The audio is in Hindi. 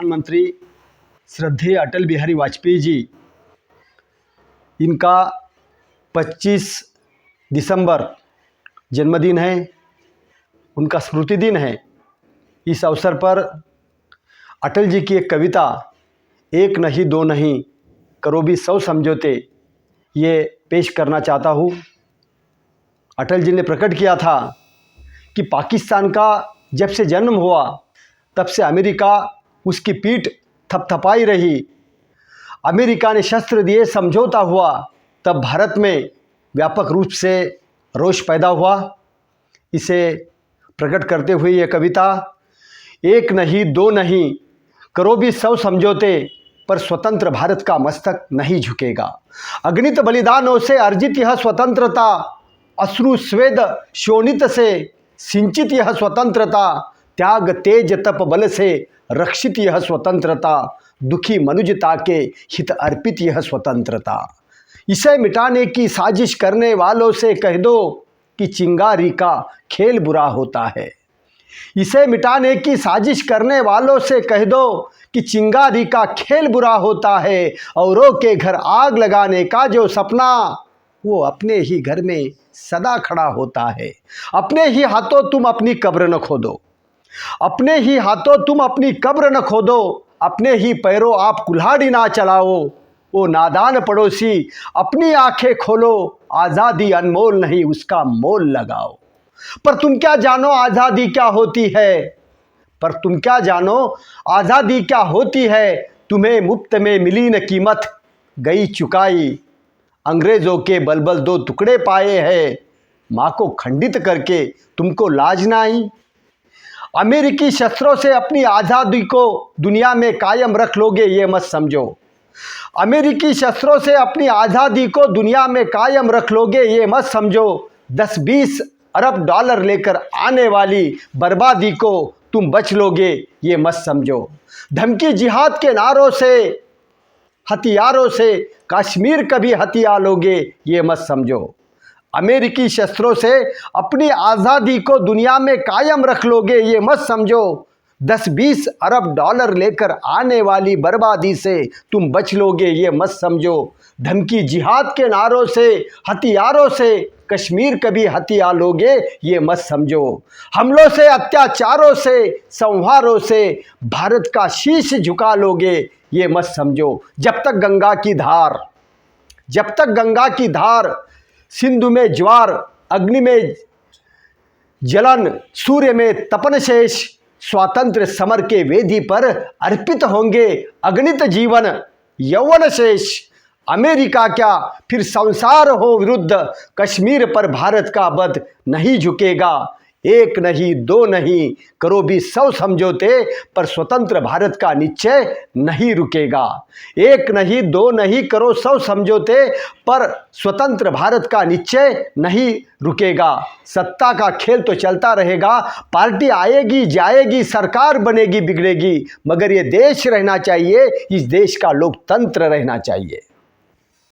प्रधानमंत्री श्रद्धेय अटल बिहारी वाजपेयी जी, इनका 25 दिसंबर जन्मदिन है, उनका स्मृति दिन है। इस अवसर पर अटल जी की एक कविता एक नहीं दो नहीं करो भी 100 समझौते, ये पेश करना चाहता हूँ। अटल जी ने प्रकट किया था कि पाकिस्तान का जब से जन्म हुआ तब से अमेरिका उसकी पीठ थपथपाई रही। अमेरिका ने शस्त्र दिए, समझौता हुआ, तब भारत में व्यापक रूप से रोष पैदा हुआ। इसे प्रकट करते हुए ये कविता, एक नहीं दो नहीं करो भी 100 समझौते, पर स्वतंत्र भारत का मस्तक नहीं झुकेगा। अगणित बलिदानों से अर्जित यह स्वतंत्रता, अश्रु स्वेद शोणित से सिंचित यह स्वतंत्रता, त्याग तेज तप बल से रक्षित यह स्वतंत्रता, दुखी मनुजता के हित अर्पित यह स्वतंत्रता। इसे मिटाने की साजिश करने वालों से कह दो कि चिंगारी का खेल बुरा होता है। इसे मिटाने की साजिश करने वालों से कह दो कि चिंगारी का खेल बुरा होता है। औरों के घर आग लगाने का जो सपना, वो अपने ही घर में सदा खड़ा होता है। अपने ही हाथों तुम अपनी कब्र न खोदो, अपने ही हाथों तुम अपनी कब्र न खोदो, अपने ही पैरों आप कुल्हाड़ी ना चलाओ। ओ नादान पड़ोसी अपनी आंखें खोलो, आज़ादी अनमोल नहीं उसका मोल लगाओ। पर तुम क्या जानो आज़ादी क्या होती है, पर तुम क्या जानो आज़ादी क्या होती है। तुम्हें मुफ्त में मिली न कीमत गई चुकाई, अंग्रेज़ों के बलबल 2 टुकड़े पाए हैं, माँ को खंडित करके तुमको लाज ना आई। अमेरिकी शस्त्रों से अपनी आज़ादी को दुनिया में कायम रख लोगे ये मत समझो। अमेरिकी शस्त्रों से अपनी आज़ादी को दुनिया में कायम रख लोगे ये मत समझो। 10-20 अरब डॉलर लेकर आने वाली बर्बादी को तुम बच लोगे ये मत समझो। धमकी जिहाद के नारों से, हथियारों से कश्मीर कभी हथिया लोगे ये मत समझो। अमेरिकी शस्त्रों से अपनी आज़ादी को दुनिया में कायम रख लोगे ये मत समझो। 10-20 अरब डॉलर लेकर आने वाली बर्बादी से तुम बच लोगे ये मत समझो। धमकी जिहाद के नारों से, हथियारों से कश्मीर कभी हथिया लोगे ये मत समझो। हमलों से, अत्याचारों से, संहारों से भारत का शीश झुका लोगे ये मत समझो। जब तक गंगा की धार, जब तक गंगा की धार, सिंधु में ज्वार, अग्नि में जलन, सूर्य में तपन शेष, स्वातंत्र समर के वेदी पर अर्पित होंगे अगणित जीवन यौवन शेष। अमेरिका क्या फिर संसार हो विरुद्ध, कश्मीर पर भारत का बद नहीं झुकेगा। एक नहीं दो नहीं करो भी 100 समझौते, पर स्वतंत्र भारत का निश्चय नहीं रुकेगा। एक नहीं दो नहीं करो 100 समझौते, पर स्वतंत्र भारत का निश्चय नहीं रुकेगा। सत्ता का खेल तो चलता रहेगा, पार्टी आएगी जाएगी, सरकार बनेगी बिगड़ेगी, मगर ये देश रहना चाहिए, इस देश का लोकतंत्र रहना चाहिए।